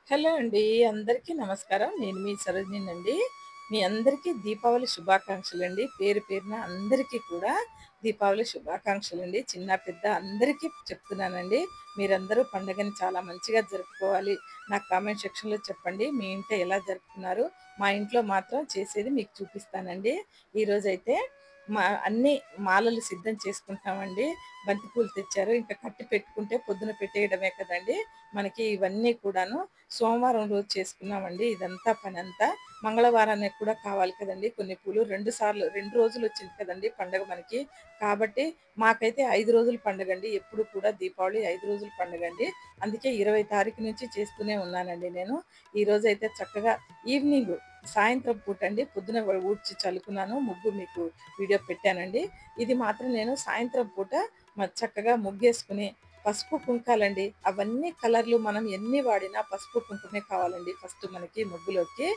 Hello అండి. అందరికీ నమస్కారం. నేను మీ సరోజినినండి. మీ అందరికీ దీపావళి శుభాకాంక్షలండి. పేరు పేరున అందరికీ కూడా దీపావళి శుభాకాంక్షలండి. చిన్న, పెద్ద అందరికీ చెప్తున్నానండి. మీరందరూ పండుగని చాలా మంచిగా జరుపుకోవాలి. నాకు కామెంట్ సెక్షన్‌లో చెప్పండి. మీ ఇంట ఎలా జరుపుకున్నారు? మా ఇంట్లో మాత్రం చేసేది మీకు చూపిస్తానండి. ఈరోజైతే అన్నీ మాలలు సిద్ధం చేసుకుంటున్నామండి. బంతిపూలు తెచ్చారు. ఇంకా కట్టి పెట్టుకుంటే పొద్దున పెట్టేయడమే కదండీ! మనకి ఇవన్నీ కూడాను సోమవారం రోజు చేసుకున్నామండి ఇదంతా పనంతా. మంగళవారానికి కూడా కావాలి కదండీ కొన్ని పూలు. 2 సార్లు 2 రోజులొచ్చింది కదండీ పండగ మనకి. కాబట్టి మాకైతే 5 రోజుల పండగండి. ఎప్పుడు కూడా దీపావళి 5 రోజుల పండగండి. అందుకే 20 తారీఖు నుంచి చేస్తూనే ఉన్నానండి నేను. ఈరోజైతే చక్కగా ఈవినింగ్ సాయంత్రం పూటండి. పొద్దున ఊడ్చి చల్లుకున్నాను. ముగ్గు మీకు వీడియో పెట్టానండి. ఇది మాత్రం నేను సాయంత్రం పూట చక్కగా ముగ్గేసుకొని పసుపు, కుంకాలండి. అవన్నీ కలర్‌లు మనం ఎన్ని వాడినా పసుపు, కుంకుమే కావాలండి ఫస్ట్ మనకి ముగ్గులోకి.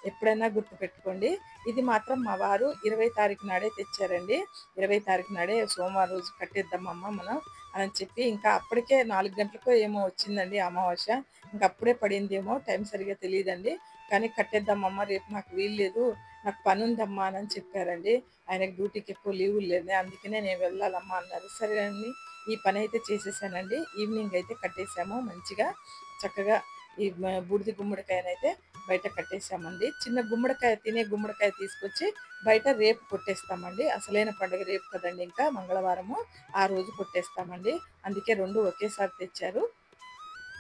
ఎప్పుడైనా గుర్తుపెట్టుకోండి. ఇది మాత్రం మా వారు 20 తారీఖు నాడే తెచ్చారండి. 20 తారీఖు నాడే సోమవారం రోజు కట్టేద్దామమ్మా మనం అని చెప్పి ఇంకా అప్పటికే 4 గంటలకో ఏమో వచ్చిందండి అమావాస్య. ఇంక అప్పుడే పడిందేమో టైం సరిగ్గా తెలీదండి. కానీ కట్టేద్దామమ్మా రేపు నాకు వీల్లేదు. నాకు పనుందమ్మా అని చెప్పారండి. ఆయనకి డ్యూటీకి ఎక్కువ లీవులు లేదు. అందుకనే నేను వెళ్ళాలమ్మా అన్నారు. సరే అని ఈ పనైతే చేసేసానండి. ఈవినింగ్ అయితే కట్టేసాము మంచిగా. చక్కగా ఈ బూడిద గుమ్మడికాయనైతే బయట కట్టేసామండి. చిన్న గుమ్మడికాయ తినే గుమ్మడికాయ తీసుకొచ్చి బయట రేపు కొట్టేస్తామండి. అసలైన పండుగ రేపు కదండీ ఇంకా మంగళవారము. ఆ రోజు కొట్టేస్తామండి. అందుకే 2 ఒకేసారి తెచ్చారు.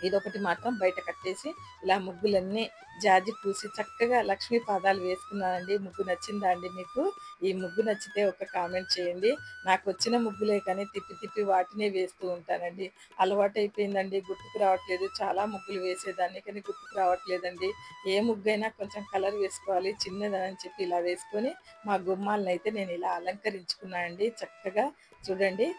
ఇదొకటి మాత్రం బయట కట్టేసి ఇలా ముగ్గులన్నీ జాజి పూసి చక్కగా లక్ష్మీ పాదాలు వేసుకున్నానండి. ముగ్గు నచ్చిందా అండి మీకు? ఈ ముగ్గు నచ్చితే ఒక కామెంట్ చేయండి. నాకొచ్చిన ముగ్గులే కానీ తిప్పి తిప్పి వాటినే వేస్తూ ఉంటానండి. అలవాటైపోయిందండి. గుర్తుకు రావట్లేదు. చాలా ముగ్గులు వేసేదాన్ని కానీ గుర్తుకు రావట్లేదండి. ఏ ముగ్గైనా కొంచెం కలర్ వేసుకోవాలి చిన్నదని చెప్పి ఇలా వేసుకొని మా గుమ్మాలనైతే నేను ఇలా అలంకరించుకున్నా అండి చక్కగా. చూడండి.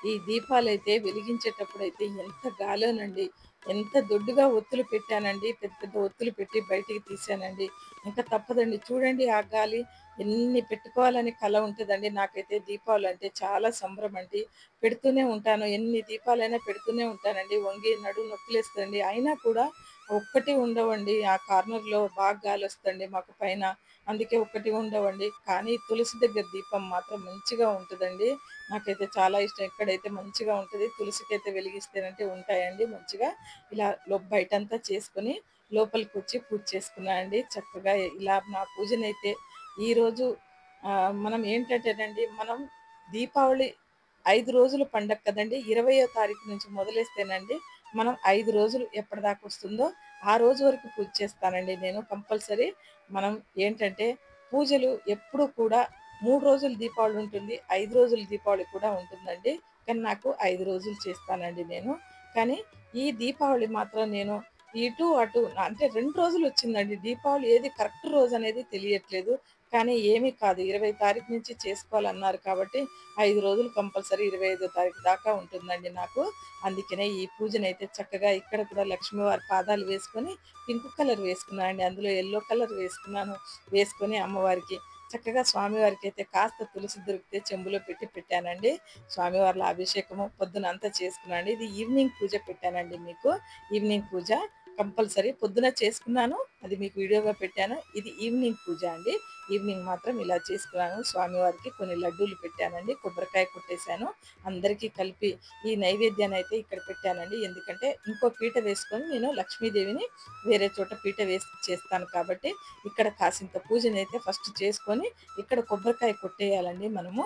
ఈ దీపాలైతే వెలిగించేటప్పుడైతే ఎంత గాలోనండి. ఎంత దొడ్డుగా ఒత్తులు పెట్టానండి. పెద్ద పెద్ద ఒత్తులు పెట్టి బయటికి తీశానండి. ఇంక తప్పదండి. చూడండి ఆ గాలి ఎన్ని పెట్టుకోవాలని కల ఉంటదండి. నాకైతే దీపావళంటే చాలా సంభ్రమండి. పెడుతూనే ఉంటాను. ఎన్ని దీపాలైనా పెడుతూనే ఉంటానండి. వంగి నడుము నొప్పులేస్తదండి. అయినా కూడా ఒక్కటి ఉండవండి. ఆ కార్నర్‌లో బాగా గాలొస్తదండి మాకు పైన. అందుకే ఒక్కటి ఉండవండి. కానీ తులసి దగ్గర దీపం మాత్రం మంచిగా ఉంటదండి. నాకైతే చాలా ఇష్టం. ఎక్కడైతే మంచిగా ఉంటది. తులసికైతే వెలిగిస్తేనంటే ఉంటాయండి మంచిగా. ఇలా బయటంతా చేసుకొని లోపలికొచ్చి పూజ చేసుకున్నా అండి. చక్కగా ఇలా నా పూజనైతే ఈరోజు మనం ఏంటంటేనండి మనం దీపావళి 5 రోజుల పండగ కదండీ! 20వ తారీఖు నుంచి మొదలేస్తేనండి మనం 5 రోజులు ఎప్పటిదాకొస్తుందో ఆ రోజు వరకు పూజ చేస్తానండి నేను కంపల్సరీ. మనం ఏంటంటే పూజలు ఎప్పుడూ కూడా 3 రోజులు దీపావళి ఉంటుంది. 5 రోజులు దీపావళి కూడా ఉంటుందండి. కానీ నాకు 5 రోజులు చేస్తానండి నేను. కానీ ఈ దీపావళి మాత్రం నేను ఇటు, అటు అంటే 2 రోజులొచ్చిందండి. దీపావళి ఏది కరెక్ట్ రోజనేది తెలియట్లేదు. కానీ ఏమీ కాదు. 20 తారీఖు నుంచి చేసుకోవాలన్నారు కాబట్టి 5 రోజులు కంపల్సరీ 25 తారీఖు దాకా ఉంటుందండి నాకు. అందుకనే ఈ పూజనైతే చక్కగా ఇక్కడ కూడా లక్ష్మీవారి పాదాలు వేసుకొని పింక్ కలర్ వేసుకున్నా అండి. అందులో యెల్లో కలర్ వేసుకున్నాను. వేసుకొని అమ్మవారికి చక్కగా స్వామివారికైతే కాస్త తులసి దొరికితే చెంబులో పెట్టి పెట్టానండి. స్వామివార్ల అభిషేకము పొద్దునంతా చేసుకున్నా అండి. ఇది ఈవినింగ్ పూజ పెట్టానండి మీకు. ఈవినింగ్ పూజ కంపల్సరీ పొద్దున చేసుకున్నాను. అది మీకు వీడియోగా పెట్టాను. ఇది ఈవినింగ్ పూజ అండి. ఈవినింగ్ మాత్రం ఇలా చేసుకున్నాను. స్వామివారికి కొన్ని లడ్డూలు పెట్టానండి. కొబ్బరికాయ కొట్టేశాను. అందరికీ కలిపి ఈ నైవేద్యాన్నయితే ఇక్కడ పెట్టానండి. ఎందుకంటే ఇంకో పీట వేసుకొని నేను లక్ష్మీదేవిని వేరే చోట పీట వేసి చేస్తాను కాబట్టి ఇక్కడ కాసింత పూజనైతే ఫస్ట్ చేసుకొని ఇక్కడ కొబ్బరికాయ కొట్టేయాలండి మనము.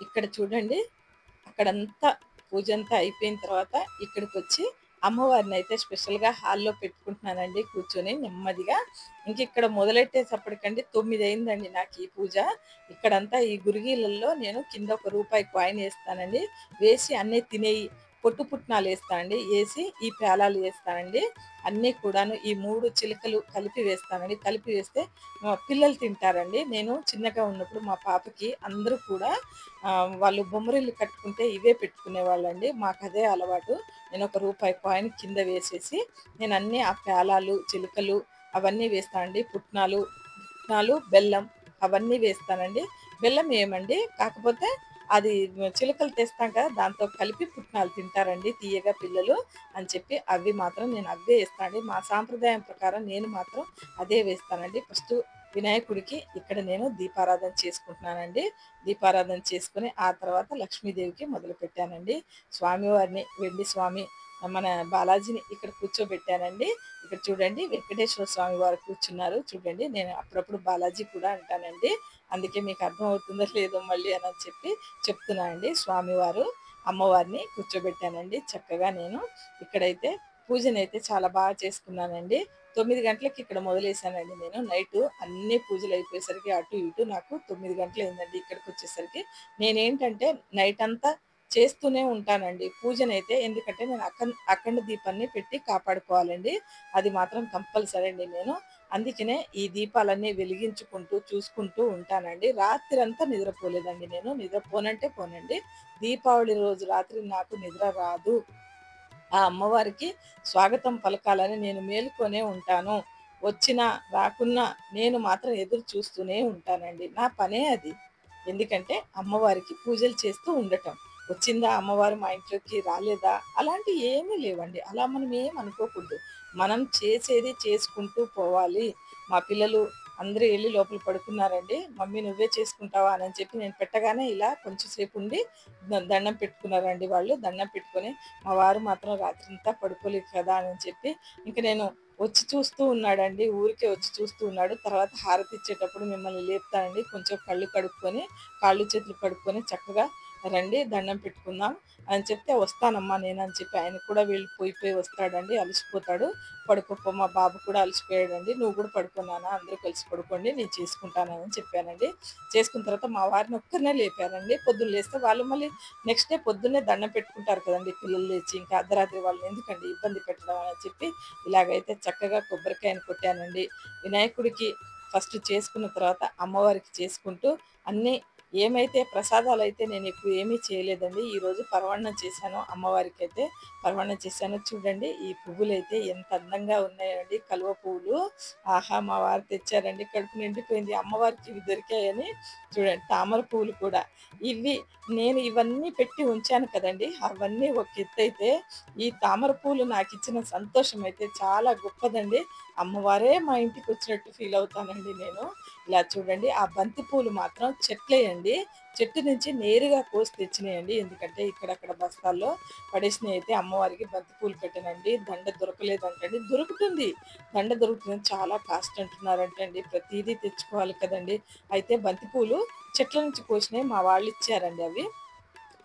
ఇక్కడ చూడండి అక్కడంతా పూజంతా అయిపోయిన తర్వాత ఇక్కడికొచ్చి అమ్మవారినైతే స్పెషల్‌గా హాల్‌లో పెట్టుకుంటున్నానండి కూర్చొని నెమ్మదిగా. ఇక్కడ మొదలెట్టేసప్పటికండి 9 అయిందండి నాకీ పూజ. ఇక్కడంతా ఈ గురిగిళ్ళల్లో నేను కింద ఒక రూపాయి కాయిన్ ఏస్తానండి. వేసి అన్నీ తినేయి పొట్టు పుట్నాలేస్తానండి. ఏసి ఈ పేలాలు ఏస్తానండి. అన్నీ కూడాను ఈ 3 చిలుకలు కలిపి వేస్తానండి. కలిపి వేస్తే పిల్లలు తింటారండి. నేను చిన్నగా ఉన్నప్పుడు మా పాపకి అందరూ కూడా వాళ్ళు బొమ్మరిల్లు కట్టుకుంటే ఇవే పెట్టుకునేవాళ్ళండి. మాకదే అలవాటు. నేనొక రూపాయి కాయిన్ కింద వేసేసి నేనన్నీ ఆ పేలాలు, చిలుకలు అవన్నీ వేస్తానండి. పుట్నాలు, బెల్లం అవన్నీ వేస్తానండి. బెల్లం ఏయమండి. కాకపోతే అది చిలుకలు తెస్తాం కదా! దాంతో కలిపి పుట్నాలు తింటారండి తియ్యగా పిల్లలు అని చెప్పి అవి మాత్రం నేను అవే ఏస్తానండి. మా సాంప్రదాయం ప్రకారం నేను మాత్రం అదే వేస్తానండి. ఫస్టు వినాయకుడికి ఇక్కడ నేను దీపారాధన చేసుకుంటున్నానండి. దీపారాధన చేసుకొని ఆ తర్వాత లక్ష్మీదేవికి మొదలుపెట్టానండి. స్వామివారిని వెండి స్వామి మన బాలాజీని ఇక్కడ కూర్చోబెట్టానండి. ఇక్కడ చూడండి వెంకటేశ్వర స్వామి వారు కూర్చున్నారు. చూడండి నేను అప్పుడప్పుడు బాలాజీ కూడా అంటానండి. అందుకే మీకు అర్థమవుతుందో లేదో మళ్ళీ అనని చెప్పి చెప్తున్నా అండి. స్వామివారు, అమ్మవారిని కూర్చోబెట్టానండి. చక్కగా నేను ఇక్కడైతే పూజనైతే చాలా బాగా చేసుకున్నానండి. 9 గంటలకి ఇక్కడ మొదలేసానండి నేను. నైటు అన్ని పూజలు అయిపోయేసరికి అటు ఇటు నాకు 9 గంటలయిందండి ఇక్కడికొచ్చేసరికి. నేనేంటంటే నైటంతా చేస్తూనే ఉంటానండి పూజనైతే. ఎందుకంటే నేను అఖండ దీపాన్ని పెట్టి కాపాడుకోవాలండి. అది మాత్రం కంపల్సరీ అండి నేను. అందుకనే ఈ దీపాలన్నీ వెలిగించుకుంటూ, చూసుకుంటూ ఉంటానండి. రాత్రంతా నిద్రపోలేదండి నేను. నిద్రపోనంటే పోనండి. దీపావళి రోజు రాత్రి నాకు నిద్ర రాదు. ఆ అమ్మవారికి స్వాగతం పలకాలని నేను మేలుకొనే ఉంటాను. వచ్చినా, రాకున్నా నేను మాత్రం ఎదురు చూస్తూనే ఉంటానండి. నా పనే అది. ఎందుకంటే అమ్మవారికి పూజలు చేస్తూ ఉండటం. వచ్చిందా అమ్మవారు మా ఇంట్లోకి రాలేదా? అలాంటియి ఏమీ లేవండి. అలా మనం ఏం అనుకోకూడదు. మనం చేసేది చేసుకుంటూ పోవాలి. మా పిల్లలు అందరూ ఎళ్లి లోపల పడుకున్నారండి. మమ్మీ నువ్వే చేసుకుంటావా అని చెప్పి నేను పెట్టగానే ఇలా కొంచెం సేపుండి దండం పెట్టుకున్నారండి వాళ్ళు. దండం పెట్టుకొని మా వారు మాత్రం రాత్రంతా పడుకోలేదు కదా అని చెప్పి ఇంక నేను వచ్చి చూస్తూ ఉన్నాడండి. ఊరికే వచ్చి చూస్తూ ఉన్నాడు. తర్వాత హారతిచ్చేటప్పుడు మిమ్మల్ని లేపుతానండి. కొంచెం కళ్ళు కడుక్కొని, కాళ్ళు చేతులు కడుక్కొని చక్కగా రండి దండం పెట్టుకుందాం అని చెప్తే వస్తానమ్మా నేనని చెప్పి ఆయన కూడా వెళ్ళిపోయి వస్తాడండి. అలసిపోతాడు. పడుకోపో మా బాబు కూడా అలసిపోయాడండి. నువ్వు కూడా పడుకో నాన్న అందరూ కలిసి పడుకోండి నేను చేసుకుంటానని చెప్పానండి. చేసుకున్న తర్వాత మా వారిని ఒక్కరినే లేపానండి. పొద్దున్న లేస్తే వాళ్ళు మళ్ళీ నెక్స్ట్ డే పొద్దున్నే దండం పెట్టుకుంటారు కదండీ పిల్లలు లేచి. ఇంకా అర్ధరాత్రి వాళ్ళని ఎందుకండి ఇబ్బంది పెట్టడం అని చెప్పి ఇలాగైతే చక్కగా కొబ్బరికాయను కొట్టానండి. వినాయకుడికి ఫస్ట్ చేసుకున్న తర్వాత అమ్మవారికి చేసుకుంటూ అన్నీ ఏమైతే ప్రసాదాలైతే నేను ఎక్కువ ఏమీ చేయలేదండి. ఈరోజు పరమాన్నం చేశాను అమ్మవారికైతే. పరమాన్నం చేశాను. చూడండి ఈ పువ్వులైతే ఎంత అందంగా ఉన్నాయండి కలువ పువ్వులు. ఆహా! మా వారు తెచ్చారండి. కడుపు నిండిపోయింది. అమ్మవారికి ఇవి దొరికాయని చూడండి తామర పువ్వులు కూడా. ఇవి నేను ఇవన్నీ పెట్టి ఉంచాను కదండీ! అవన్నీ ఒక ఎత్తైతే, ఈ తామర పూలు నాకిచ్చిన సంతోషం అయితే చాలా గొప్పదండి. అమ్మవారే మా ఇంటికొచ్చినట్టు ఫీల్ అవుతానండి నేను. ఇలా చూడండి ఆ బంతి పూలు మాత్రం చెట్లేయండి. చెట్టు నుంచి నేరుగా కోసి తెచ్చినయండి. ఎందుకంటే ఇక్కడక్కడ బస్తాల్లో పడేసినయయితే అమ్మవారికి బంతి పూలు పెట్టానండి. దండ దొరకలేదంటండి. దొరుకుతుంది. దండ దొరుకుతుంది. చాలా కాస్ట్ అంటున్నారంటండి. ప్రతీదీ తెచ్చుకోవాలి కదండీ! అయితే బంతి పూలు చెట్ల నుంచి కోసినయి మా వాళ్ళిచ్చారండి అవి.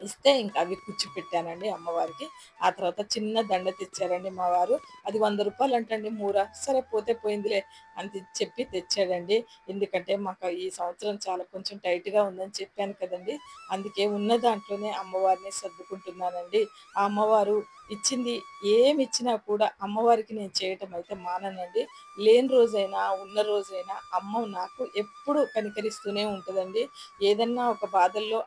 ఇస్తే ఇంక అవి కుచ్చిపెట్టానండి అమ్మవారికి. ఆ తర్వాత చిన్న దండ తెచ్చారండి మా వారు. అది రూ. 100 అంటండి మూర. సరే పోతే పోయిందిలే అని చెప్పి తెచ్చాడండి. ఎందుకంటే మాకు ఈ సంవత్సరం చాలా కొంచెం టైట్‌గా ఉందని చెప్పాను కదండీ! అందుకే ఉన్న దాంట్లోనే అమ్మవారిని సర్దుకుంటున్నానండి. ఆ అమ్మవారు ఇచ్చింది ఏమిచ్చినా కూడా అమ్మవారికి నేను చేయటం అయితే మాననండి. లేని రోజైనా, ఉన్న రోజైనా అమ్మ నాకు ఎప్పుడూ కనికరిస్తూనే ఉంటదండి. ఏదన్నా ఒక బాధల్లో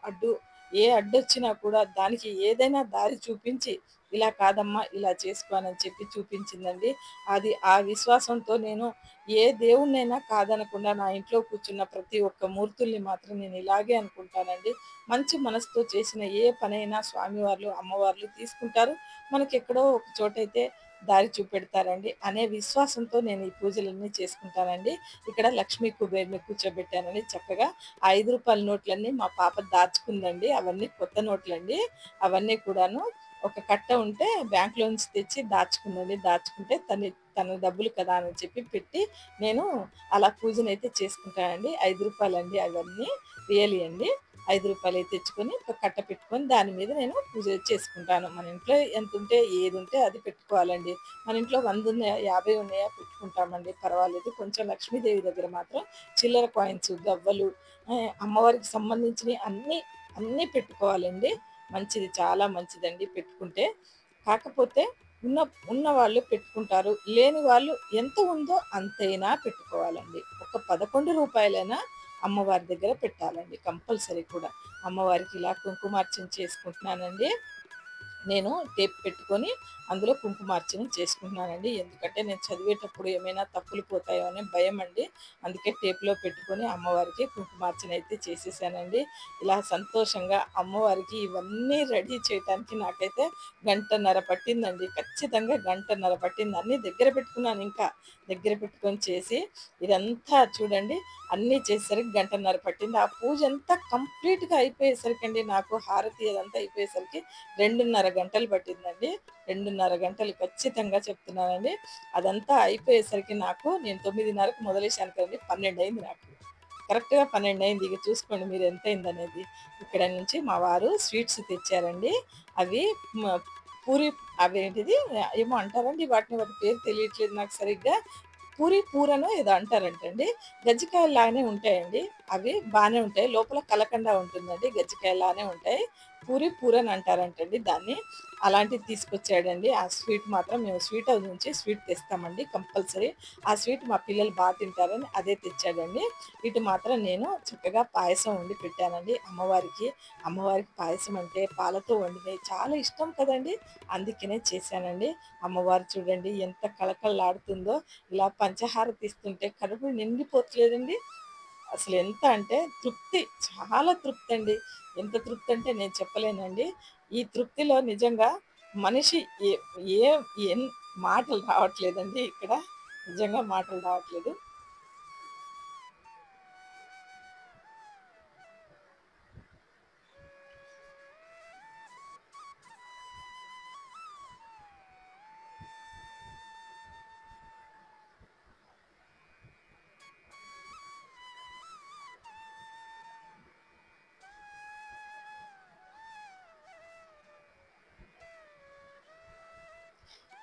ఏ అడ్డొచ్చినా కూడా దానికి ఏదైనా దారి చూపించి, ఇలా కాదమ్మా ఇలా చేసుకో అని చెప్పి చూపించిందండి. అది ఆ విశ్వాసంతో నేను ఏ దేవుడినైనా కాదనకుండా నా ఇంట్లో కూర్చున్న ప్రతి ఒక్క మూర్తుల్ని మాత్రం నేను ఇలాగే అనుకుంటానండి. మంచి మనసుతో చేసిన ఏ పనైనా స్వామివార్లు, అమ్మవార్లు తీసుకుంటారు. మనకెక్కడో ఒక చోటైతే దారి చూపెడతారండి అనే విశ్వాసంతో నేను ఈ పూజలన్నీ చేసుకుంటానండి. ఇక్కడ లక్ష్మీ కుబేరుని కూర్చోబెట్టానండి చక్కగా. ఆ రూ. 5 నోట్లన్నీ మా పాప దాచుకుందండి. అవన్నీ కొత్త నోట్లండి. అవన్నీ కూడాను ఒక కట్ట ఉంటే బ్యాంక్‌లో నుంచి తెచ్చి దాచుకుందండి. దాచుకుంటే తన డబ్బులు కదా అని చెప్పి పెట్టి నేను అలా పూజనైతే చేసుకుంటానండి. రూ. 5 అండి అవన్నీ. రియలీ అండి. రూ. 5 తెచ్చుకొని ఒక కట్ట పెట్టుకొని దాని మీద నేను పూజ చేసుకుంటాను. మన ఇంట్లో ఎంతుంటే ఏదుంటే అది పెట్టుకోవాలండి. మన ఇంట్లో 100 ఉన్నాయా, 50 ఉన్నాయా పెట్టుకుంటామండి. పర్వాలేదు. కొంచెం లక్ష్మీదేవి దగ్గర మాత్రం చిల్లర కాయిన్స్, గవ్వలు, అమ్మవారికి సంబంధించినయి అన్నీ పెట్టుకోవాలండి. మంచిది. చాలా మంచిదండి పెట్టుకుంటే. కాకపోతే ఉన్న ఉన్నవాళ్ళు పెట్టుకుంటారు. లేని వాళ్ళు ఎంత ఉందో అంతైనా పెట్టుకోవాలండి. ఒక రూ. 11 అమ్మవారి దగ్గర పెట్టాలండి కంపల్సరీ కూడా. అమ్మవారికి ఇలా కుంకుమార్చన చేసుకుంటున్నానండి. నేను టేప్ పెట్టుకొని అందులో కుంకుమార్చన చేసుకుంటున్నానండి. ఎందుకంటే నేను చదివేటప్పుడు ఏమైనా తప్పులు పోతాయో అని భయమండి. అందుకే టేప్‌లో పెట్టుకొని అమ్మవారికి కుంకుమార్చన అయితే చేసేసానండి. ఇలా సంతోషంగా అమ్మవారికి ఇవన్నీ రెడీ చేయటానికి నాకైతే గంటన్నర పట్టిందండి. ఖచ్చితంగా గంటన్నర పట్టింది. అన్నీ దగ్గర పెట్టుకున్నాను ఇంకా. దగ్గర పెట్టుకొని చేసి ఇదంతా చూడండి అన్నీ చేసేసరికి గంటన్నర పట్టింది. ఆ పూజంతా కంప్లీట్‌గా అయిపోయేసరికండి నాకు హారతి అదంతా అయిపోయేసరికి 2:30 గంటలు పట్టిందండి. 2:30 గంటలు ఖచ్చితంగా చెప్తున్నానండి. అదంతా అయిపోయేసరికి నాకు నేను 9:30కి మొదలేశాను కదండీ! 12 అయింది నాకు. కరెక్ట్‌గా 12 అయింది. ఇక చూసుకోండి మీరు ఎంతయిందనేది. ఇక్కడ నుంచి మా వారు స్వీట్స్ తెచ్చారండి. అవి మ పూరి అవేంటిది ఏమో అంటారండి వాటిని. వాటి పేరు తెలియట్లేదు నాకు సరిగ్గా. పూరనో ఏదో అంటారంటండి. గజ్జికాయల్లాగానే ఉంటాయండి. అవి బానే ఉంటాయి. లోపల కలకండ ఉంటుందండి. గజ్జికాయలానే ఉంటాయి. పూరన్ అంటారంటండి దాన్ని. అలాంటిది తీసుకొచ్చాడండి. ఆ స్వీట్ మాత్రం మేము స్వీట్ హౌస్ నుంచి స్వీట్ తెస్తామండి కంపల్సరీ. ఆ స్వీట్ మా పిల్లలు తింటారని అదే తెచ్చాడండి. ఇటు మాత్రం నేను చక్కగా పాయసం వండి పెట్టానండి అమ్మవారికి. అమ్మవారికి పాయసం అంటే పాలతో వండినయి చాలా ఇష్టం కదండీ! అందుకనే చేశానండి. అమ్మవారు చూడండి ఎంత కళకళలాడుతుందో. ఇలా పంచహారతి ఇస్తుంటే కడుపు నిండిపోవట్లేదండి. అసలు ఎంత అంటే తృప్తి, చాలా తృప్తండి. ఎంత తృప్తంటే నేను చెప్పలేనండి. ఈ తృప్తిలో నిజంగా మనిషి ఏ ఏ ఎన్ మాటలు రావట్లేదండి ఇక్కడ. నిజంగా మాటలు రావట్లేదు.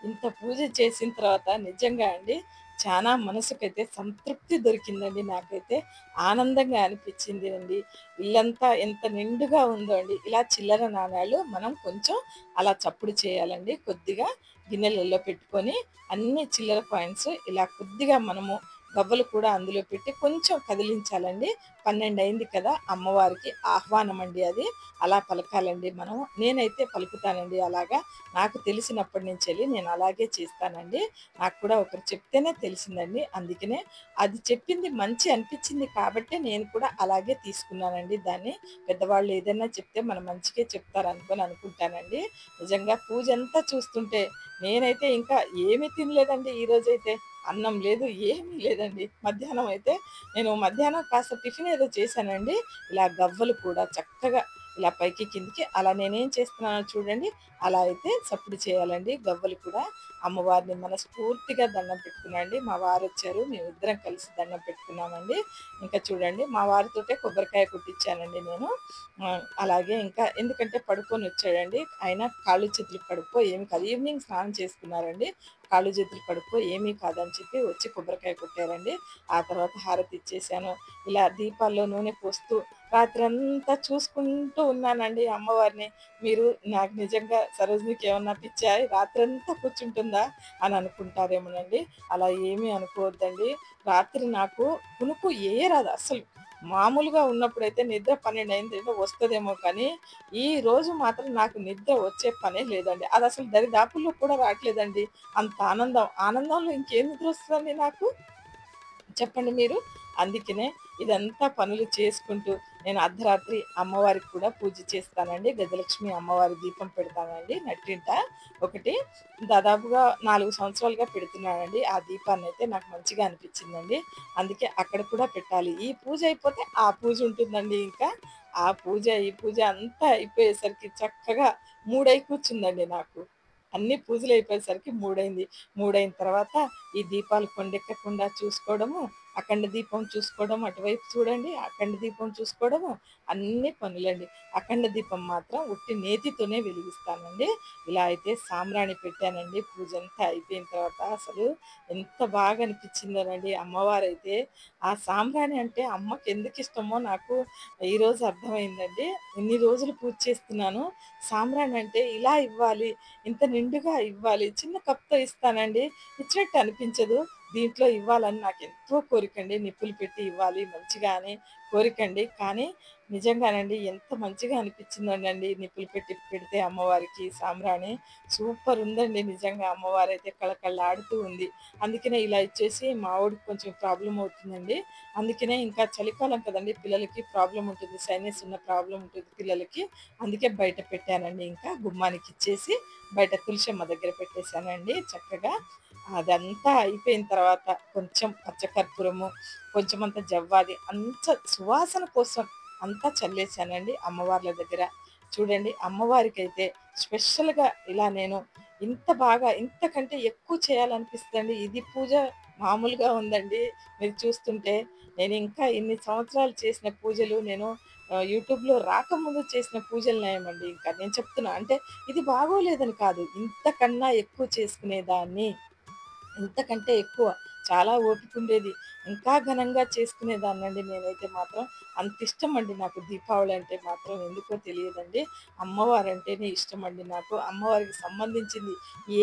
ఇంత పూజ చేసిన తర్వాత నిజంగా అండి చానా మనసుకైతే సంతృప్తి దొరికిందండి నాకైతే. ఆనందంగా అనిపించింది అండి. ఇల్లంతా ఎంత నిండుగా ఉందో అండి. ఇలా చిల్లర నాణాలు మనం కొంచెం అలా చప్పుడు చేయాలండి. కొద్దిగా గిన్నెలలో పెట్టుకొని అన్ని చిల్లర కాయిన్స్ ఇలా కొద్దిగా మనము గవ్వలు కూడా అందులో పెట్టి కొంచెం కదిలించాలండి. 12 అయింది కదా! అమ్మవారికి ఆహ్వానం అండి అది. అలా పలకాలండి మనం. నేనైతే పలుకుతానండి అలాగా. నాకు తెలిసినప్పటి నుంచెల్లి నేను అలాగే చేస్తానండి. నాకు కూడా ఒకరు చెప్తేనే తెలిసిందండి. అందుకనే అది చెప్పింది మంచి అనిపించింది కాబట్టే నేను కూడా అలాగే తీసుకున్నానండి దాన్ని. పెద్దవాళ్ళు ఏదైనా చెప్తే మన మంచికే చెప్తారనుకోని అనుకుంటానండి. నిజంగా పూజంతా చూస్తుంటే నేనైతే ఇంకా ఏమీ తినలేదండి ఈరోజైతే. అన్నం లేదు, ఏమీ లేదండి. మధ్యాహ్నం అయితే నేను మధ్యాహ్నం కాస్త టిఫిన్ ఏదో చేశానండి. ఇలా గవ్వలు కూడా చక్కగా ఇలా పైకి కిందకి అలా నేనేం చేస్తున్నానో చూడండి. అలా అయితే సప్పుడు చేయాలండి గవ్వలు కూడా. అమ్మవారిని మనస్ఫూర్తిగా దండం పెట్టుకున్నానండి. మా వారొచ్చారు. మేమిద్దరం కలిసి దండం పెట్టుకున్నామండి. ఇంకా చూడండి మా వారితోటే కొబ్బరికాయ కొట్టిచ్చానండి నేను. అలాగే ఇంకా ఎందుకంటే పడుకొనొచ్చాడండి. ఆయన కాళ్ళు చేతులు కడుక్కో ఏమి కాదు. ఈవినింగ్ స్నానం చేసుకున్నారండి. కాళ్ళు చేతులు కడుక్కో ఏమీ కాదని చెప్పి వచ్చి కొబ్బరికాయ కొట్టారండి. ఆ తర్వాత హారతి ఇచ్చేసాను. ఇలా దీపాల్లో నూనె పోస్తూ రాత్రంతా చూసుకుంటూ ఉన్నానండి అమ్మవారిని. మీరు నాకు నిజంగా సరోజినికి ఏమన్నా పిచ్చా? రాత్రంతా కూర్చుంటుందా? అని అనుకుంటారేమోనండి. అలా ఏమీ అనుకోవద్దండి. రాత్రి నాకు కునుకు రాదు అస్సలు. మామూలుగా ఉన్నప్పుడైతే నిద్ర 12 అయింది ఏదో వస్తదేమో కానీ, ఈ రోజు మాత్రం నాకు నిద్ర వచ్చే పనే లేదండి. అదసలు దరిదాపుల్లో కూడా రాట్లేదండి. అంత ఆనందం. ఆనందంలో ఇంకేం నిద్రొస్తదండి నాకు? చెప్పండి మీరు. అందుకనే ఇదంతా పనులు చేసుకుంటూ నేను అర్ధరాత్రి అమ్మవారికి కూడా పూజ చేస్తానండి. గజలక్ష్మి అమ్మవారి దీపం పెడతానండి నట్టింట. ఒకటి దాదాపుగా 4 సంవత్సరాలుగా పెడుతున్నానండి. ఆ దీపాన్నయితే నాకు మంచిగా అనిపించిందండి. అందుకే అక్కడ కూడా పెట్టాలి. ఈ పూజ అయిపోతే ఆ పూజ ఉంటుందండి ఇంకా. ఆ పూజ, ఈ పూజ అంతా అయిపోయేసరికి చక్కగా 3 కూర్చుందండి నాకు. అన్ని పూజలు అయిపోయేసరికి 3 అయింది. 3 తర్వాత ఈ దీపాలు కొండెక్కకుండా చూసుకోవడము, అఖండ దీపం చూసుకోవడం, అటువైపు చూడండి, అఖండ దీపం చూసుకోవడము అన్ని పనులండి. అఖండ దీపం మాత్రం ఉట్టి నేతితోనే వెలిగిస్తానండి. ఇలా అయితే సాంబ్రాణి పెట్టానండి. పూజంతా అయిపోయిన తర్వాత అసలు ఎంత బాగా అనిపించిందోనండి. అమ్మవారైతే ఆ సాంబ్రాణి అంటే అమ్మకి ఎందుకు ఇష్టమో నాకు ఈరోజు అర్థమైందండి. ఇన్ని రోజులు పూజ చేస్తున్నాను. సాంబ్రాణి అంటే ఇలా ఇవ్వాలి, ఇంత నిండుగా ఇవ్వాలి. చిన్న కప్‌తో ఇస్తానండి. ఇచ్చినట్టు అనిపించదు. దీంట్లో ఇవ్వాలని నాకెంతో కోరికండి. నిప్పులు పెట్టి ఇవ్వాలి మంచిగా అని కోరికండి. కానీ నిజంగానండి ఎంత మంచిగా అనిపించిందోనండి నిప్పులు పెట్టి పెడితే అమ్మవారికి సాంబ్రాణి. సూపర్ ఉందండి నిజంగా అమ్మవారైతే కళకళలాడుతూ ఉంది. అందుకనే ఇలా ఇచ్చేసి మా వోడికి కొంచెం ప్రాబ్లమ్ అవుతుందండి. అందుకనే ఇంకా చలికాలం కదండీ! పిల్లలకి ప్రాబ్లమ్ ఉంటుంది. సైనస్ ఉన్న ప్రాబ్లమ్ ఉంటుంది పిల్లలకి. అందుకే బయట పెట్టానండి. ఇంకా గుమ్మానికి ఇచ్చేసి బయట తులసమ్మ దగ్గర పెట్టేశానండి చక్కగా. అదంతా అయిపోయిన తర్వాత కొంచెం పచ్చకర్పూరము, కొంచెమంత జవ్వాది అంత సువాసన కోసం అంతా చల్లేసానండి అమ్మవార్ల దగ్గర. చూడండి అమ్మవారికైతే స్పెషల్‌గా ఇలా నేను ఇంత బాగా ఇంతకంటే ఎక్కువ చేయాలనిపిస్తదండి. ఇది పూజ మామూలుగా ఉందండి. మీరు చూస్తుంటే నేను ఇంకా ఇన్ని సంవత్సరాలు చేసిన పూజలు నేను యూట్యూబ్‌లో రాకముందు చేసిన పూజలు నయమండి. ఇంకా నేను చెప్తున్నా. అంటే ఇది బాగోలేదని కాదు. ఇంతకన్నా ఎక్కువ చేసుకునేదాన్ని. ఇంతకంటే ఎక్కువ. చాలా ఓపికుండేది. ఇంకా ఘనంగా చేసుకునేదాన్నండి నేనైతే మాత్రం. అంతిష్టమండి నాకు దీపావళి అంటే మాత్రం ఎందుకో తెలియదండి. అమ్మవారంటేనే ఇష్టమండి నాకు. అమ్మవారికి సంబంధించింది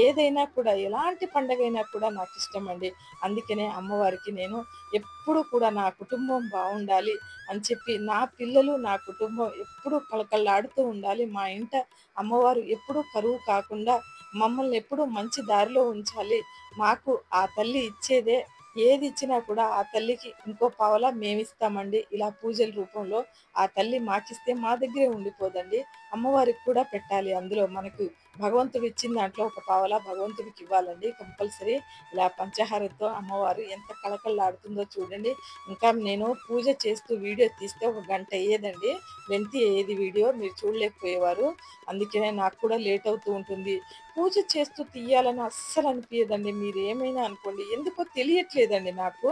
ఏదైనా కూడా, ఎలాంటి పండగైనా కూడా నాకిష్టమండి. అందుకనే అమ్మవారికి నేను ఎప్పుడూ కూడా నా కుటుంబం బావుండాలి అని చెప్పి, నా పిల్లలు, నా కుటుంబం ఎప్పుడూ కళకళలాడుతూ ఉండాలి. మా ఇంట అమ్మవారు ఎప్పుడూ కరువు కాకుండా మమ్మల్ని ఎప్పుడూ మంచి దారిలో ఉంచాలి. మాకు ఆ తల్లి ఇచ్చేదే ఏది ఇచ్చినా కూడా ఆ తల్లికి ఇంకో పావలా మేమిస్తామండి. ఇలా పూజల రూపంలో ఆ తల్లి మాకిస్తే మా దగ్గరే ఉండిపోదండి. అమ్మవారికి కూడా పెట్టాలి అందులో మనకు భగవంతుడు ఇచ్చిన దాంట్లో ఒక పావలా భగవంతుడికి ఇవ్వాలండి కంపల్సరీ. ఇలా పంచహారతో అమ్మవారు ఎంత కళకళలాడుతుందో చూడండి. ఇంకా నేను పూజ చేస్తూ వీడియో తీస్తే ఒక గంట అయ్యేదండి. లెంతీ అయ్యేది వీడియో. మీరు చూడలేకపోయేవారు. అందుకనే నాకు కూడా లేట్ అవుతూ ఉంటుంది. పూజ చేస్తూ తీయాలని అస్సలు అనిపియదండి. మీరేమైనా అనుకోండి. ఎందుకో తెలియట్లేదండి నాకు.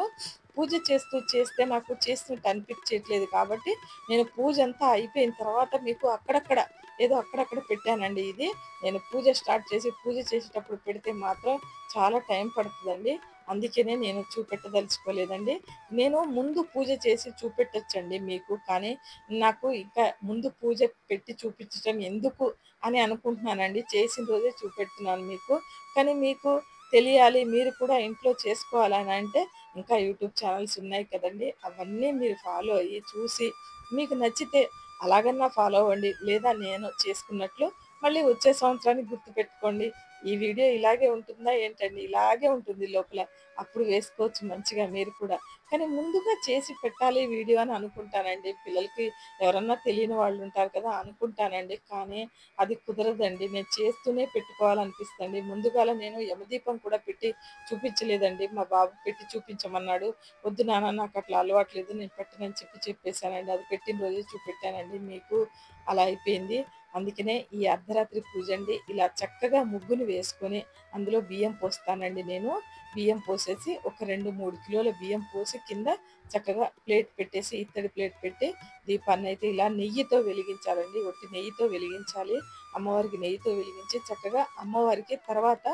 పూజ చేస్తూ చేస్తే నాకు చేసినట్టు అనిపించట్లేదు కాబట్టి, నేను పూజంతా అయిపోయిన తర్వాత మీకు అక్కడక్కడ ఏదో అక్కడక్కడ పెట్టానండి ఇది. నేను పూజ స్టార్ట్ చేసి, పూజ చేసేటప్పుడు పెడితే మాత్రం చాలా టైం పడతదండి. అందుకనే నేను చూపెట్టదలుచుకోలేదండి. నేను ముందు పూజ చేసి చూపెట్టొచ్చండి మీకు. కానీ, నాకు ఇంకా ముందు పూజ పెట్టి చూపించటం ఎందుకు అని అనుకుంటున్నానండి. చేసిన రోజే చూపెడుతున్నాను మీకు. కానీ మీకు తెలియాలి, మీరు కూడా ఇంట్లో చేసుకోవాలని అంటే ఇంకా యూట్యూబ్ ఛానెల్స్ ఉన్నాయి కదండీ! అవన్నీ మీరు ఫాలో అయ్యి చూసి మీకు నచ్చితే అలాగన్నా ఫాలో అవ్వండి. లేదా నేను చేసుకున్నట్లు మళ్ళీ వచ్చే సంవత్సరానికి గుర్తుపెట్టుకోండి. ఈ వీడియో ఇలాగే ఉంటుందా ఏంటండి? ఇలాగే ఉంటుంది లోపల. అప్పుడు వేసుకోవచ్చు మంచిగా మీరు కూడా. కానీ ముందుగా చేసి పెట్టాలి వీడియో అని అనుకుంటానండి. పిల్లలకి ఎవరన్నా తెలియని వాళ్ళు ఉంటారు కదా! అనుకుంటానండి. కానీ అది కుదరదండి. నేను చేస్తూనే పెట్టుకోవాలనిపిస్తదండి. ముందుగాల నేను యమదీపం కూడా పెట్టి చూపించలేదండి. మా బాబు పెట్టి చూపించమన్నాడు. "వద్దు నాన్న నాకట్లా అలవాట్లేదు. నేను పెట్టనని" చెప్పేసానండి. అది పెట్టిన రోజే చూపెట్టానండి మీకు. అలా అయిపోయింది. అందుకనే ఈ అర్ధరాత్రి పూజండి. ఇలా చక్కగా ముగ్గుని వేసుకొని అందులో బియ్యం పోస్తానండి నేను. బియ్యం పోసేసి ఒక 2, 3 కిలోల బియ్యం పోసి కింద చక్కగా ప్లేట్ పెట్టేసి ఇత్తడి ప్లేట్ పెట్టి దీపాన్నయితే ఇలా నెయ్యితో వెలిగించాలండి. ఒట్టి నెయ్యితో వెలిగించాలి. అమ్మవారికి నెయ్యితో వెలిగించి చక్కగా అమ్మవారికి తర్వాత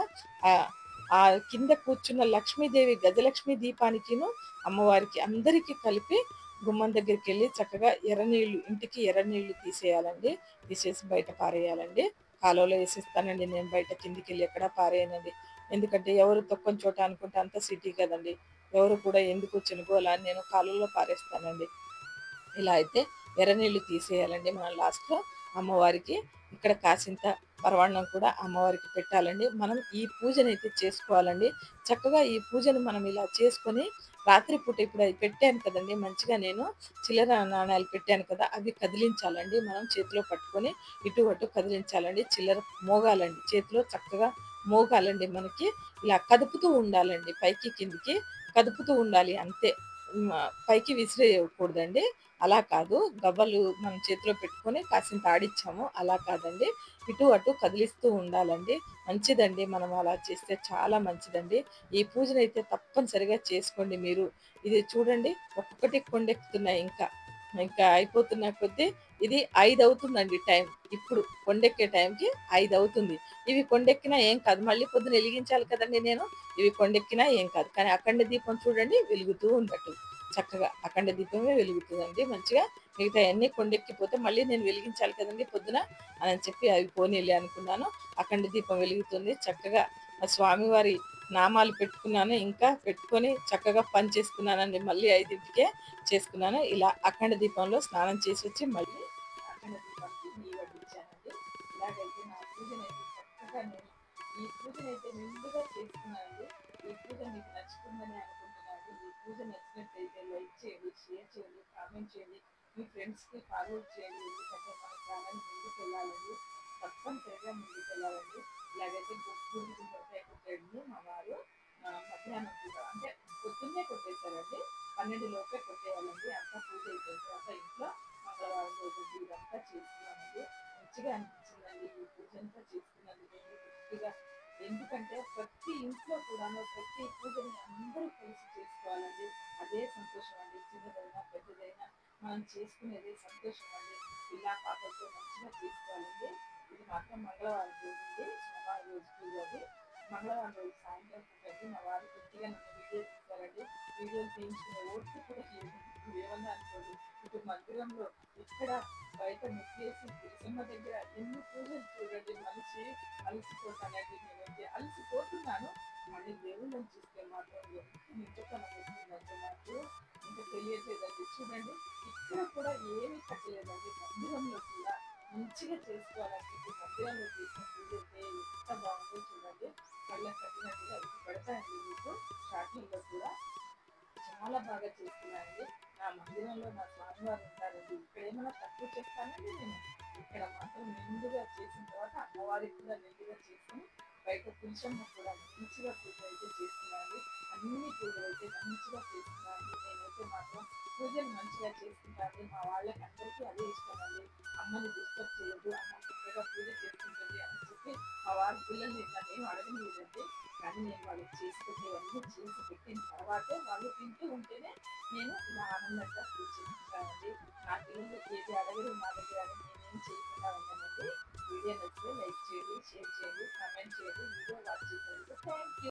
ఆహ్, ఆ కింద కూర్చున్న లక్ష్మీదేవి గజలక్ష్మి దీపానికిను, అమ్మవారికి అందరికీ కలిపి గుమ్మం దగ్గరికెళ్ళి చక్కగా ఎర్రనీళ్ళు ఇంటికి ఎర్రనీళ్ళు తీసేయాలండి. తీసేసి బయట పారేయాలండి. కాలువలో ఏసేస్తానండి నేను బయట కిందికెళ్ళి ఎక్కడా పారేయనండి. ఎందుకంటే ఎవరు తొక్కని చోట అనుకుంటే అంతా సిటీ కదండీ! ఎవరు కూడా ఎందుకొచ్చిన గోల అని నేను కాలువలో పారేస్తానండి. ఇలా అయితే ఎర్రనీళ్ళు తీసేయాలండి మనం లాస్ట్‌లో అమ్మవారికి. ఇక్కడ కాసింత పరమాన్నం కూడా అమ్మవారికి పెట్టాలండి. మనం ఈ పూజనైతే చేసుకోవాలండి. చక్కగా ఈ పూజను మనం ఇలా చేసుకొని రాత్రి పూట ఇప్పుడు అయి పెట్టాను కదండీ! మంచిగా నేను చిల్లర నాణాలు పెట్టాను కదా! అవి కదిలించాలండి. మనం చేతిలో పట్టుకొని ఇటు అటు కదిలించాలండి. చిల్లర మోగాలండి. చేతిలో చక్కగా మోగాలండి మనకి. ఇలా కదుపుతూ ఉండాలండి. పైకి కిందకి కదుపుతూ ఉండాలి అంతే. పైకి విసిరేయకూడదండి. అలా కాదు. గవ్వలు మనం చేతిలో పెట్టుకొని కాసింత ఆడిచ్చాము. అలా కాదండి. ఇటు అటు కదిలిస్తూ ఉండాలండి. మంచిదండి. మనం అలా చేస్తే చాలా మంచిదండి. ఈ పూజనైతే తప్పనిసరిగా చేసుకోండి మీరు. ఇది చూడండి ఒక్కొక్కటి కొండెక్కుతున్నాయి ఇంకా. ఇంకా అయిపోతున్న కొద్దీ ఇది 5 అవుతుందండి టైం. ఇప్పుడు కొండెక్కే టైంకి 5 అవుతుంది. ఇవి కొండెక్కినా ఏం కాదు. మళ్ళీ పొద్దున ఎలిగించాలి కదండీ నేను. ఇవి కొండెక్కినా ఏం కాదు. కానీ అఖండ దీపం చూడండి వెలుగుతూ ఉన్నట్టు. చక్కగా అఖండ దీపమే వెలుగుతుందండి మంచిగా. మిగతాయన్నీ కొండెక్కిపోతే మళ్ళీ నేను వెలిగించాలి కదండీ పొద్దున. అని చెప్పి అవి పోనీలే అనుకున్నాను. అఖండ దీపం వెలుగుతుంది. చక్కగా ఆ స్వామివారి నామాలు పెట్టుకున్నాను. ఇంకా పెట్టుకొని చక్కగా పని చేసుకున్నానండి. మళ్ళీ 5కే చేసుకున్నాను. ఇలా అఖండ దీపంలో స్నానం చేసి వచ్చి మళ్ళీ అఖండ దీపానికి నెయ్యి వడ్డించానండి. ఇలాగైతే నా పూజనైతే చక్కగా నేను ఈ పూజనైతే నిండుగా చేసుకున్నానండి. ఈ పూజ మీకు నచ్చుతుందని అనుకుంటున్నాను. ఈ పూజ నచ్చినట్లయితే లైక్ చేయండి, షేర్ చేయండి, కామెంట్ చేయండి. మీ ఫ్రెండ్స్కి ఫార్వర్డ్ చేయండి. ఎందుకంటే మన ఛానల్ ముందుకెళ్ళాలండి. తప్పనిసరిగా ముందుకెళ్ళాలండి. ఇలాగైతే పూజకి కొట్టాయి కొట్టాడు మా వారు. మధ్యాహ్నం పూట అంటే పొద్దున్నే కొట్టేశారండి. 12 లోపే కొట్టేయాలండి. అంతా పూజ అయిపోయిన తర్వాత ఇంట్లో మంగళవారం రోజు ఇదంతా చేసుకున్నామండి. మంచిగా అనిపించిందండి ఈ పూజ అంతా చేసుకున్నందుకు పూర్తిగా. ఎందుకంటే ప్రతి ఇంట్లో కూడాను ప్రతి పూజని అందరూ కలిసి చేసుకోవాలండి. అదే సంతోషం అండి. చిన్నదైనా పెద్దదైనా మనం చేసుకునేదే సంతోషం అండి. పిల్లా పాపలతో మంచిగా చేసుకోవాలండి. ఇది మాత్రం మంగళవారం రోజు అండి. సోమవారం రోజు పూజ అది. మంగళవారం రోజు సాయంత్రం పూట అండి. మా వారు కొద్దిగా నన్ను వీడియో తీశారండి. వీడియోలు తీయించుకునే ఓపిక కూడా లేదు. ఏమన్నా అనుకోండి. ఇటు మందిరంలో ఇక్కడ బయట ముగ్గేసి తులసమ్మ దగ్గర ఎన్ని పూజలు చూడండి. మనిషి అలసిపోతానండి. నేనైతే అలసిపోతున్నాను. మళ్ళీ దేవుళ్ళని చూస్తే మాత్రం ఎంత నిజతనం వస్తుందంటే నాకు ఇంకా తెలియట్లేదండి. చూడండి ఇక్కడ కూడా ఏమీ కట్టలేదండి. మందిరంలో కూడా మంచిగా చేసుకోవాలనుకుంటే మందిరంలో చేసిన పూజ అయితే ఎంత బాగుందో చూడండి. కళ్ళకు కట్టినట్టుగా ఇది పెడతాయండి మీకు షార్ట్లలో కూడా. చాలా బాగా చేసుకున్నానండి. నా మందిరంలో నా స్వామివారు ఉంటారండి. ఇక్కడ ఏమైనా తక్కువ చేస్తానండి నేను. ఇక్కడ మాత్రం నిండుగా చేసిన తర్వాత అమ్మవారికి కూడా నిండుగా చేసుకుని బయట తులసమ్మ కూడా మంచిగా పూజ అయితే చేసుకున్నానండి. అన్ని పూజలు అయితే మంచిగా చేసుకున్నానండి. నేనైతే మాత్రం పూజలు మంచిగా చేసుకుంటానండి. మా వాళ్ళకి అందరికీ అదే ఇష్టం అండి. అమ్మని డిస్టర్బ్ చేయొద్దు, అమ్మ చక్కగా పూజ చేసుకుంటుంది అని చెప్పి మా వారి పిల్లల్ని నన్నేం అడగలేదండి. కానీ నేను వాళ్ళకి చేసి పెట్టేవన్నీ చేసి పెట్టిన తర్వాతే వాళ్ళు తింటూ ఉంటేనే నేను ఇలా ఆనందంగా కూర్చుంటానండి. నా పిల్లలు ఏది అడగరు నా దగ్గర అని నేనేం చేయకుండా ఉన్నానండి. వీడియో నచ్చితే లైక్ చేయండి, షేర్ చేయండి, కామెంట్ చేయండి. వీడియో వాచ్ చేసినందుకు థ్యాంక్ యూ.